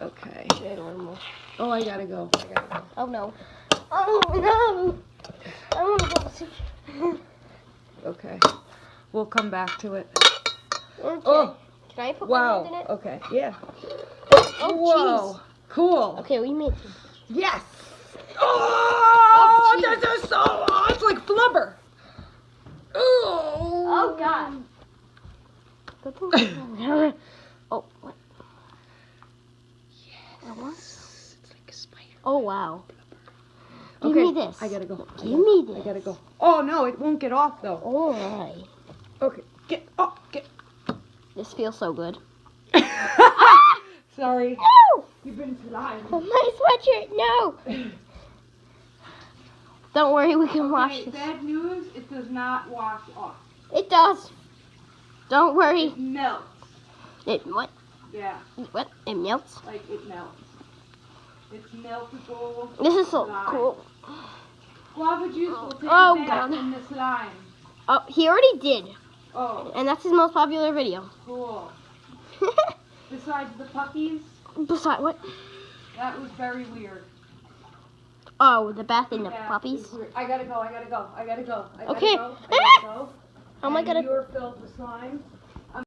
Okay. Normal. Oh, I gotta go. Oh no. Oh no. I want to go see. Okay. We'll come back to it. Okay. Oh. Can I put my hand in Wow. it? Okay. Yeah. Oh, Whoa. jeez. Cool. Okay, we made it. Yes. Oh, jeez. this is so. Oh, it's like flubber. Oh God. Oh, what? Yes. It's like a spider. Oh wow. Give Okay, me this. I gotta go. Give me this. I gotta go. Oh no, it won't get off though. All right. Okay, get off. Get. This feels so good. Sorry. No! You've been slimy. My sweatshirt, no! Don't worry, we can wash this. Bad news, it does not wash off. It does. Don't worry. It melts. It what? Yeah. What? It melts? Like it melts. It's meltable. This is so slime. cool. Guava juice will take Oh, it back God. in the slime. Oh, he already did. Oh, And that's his most popular video. cool. Besides the puppies, Besides, what? that was very weird. Oh, the bath and the Yeah, puppies? it's weird. I gotta go. Okay. Go. How am I gonna... You're filled with slime.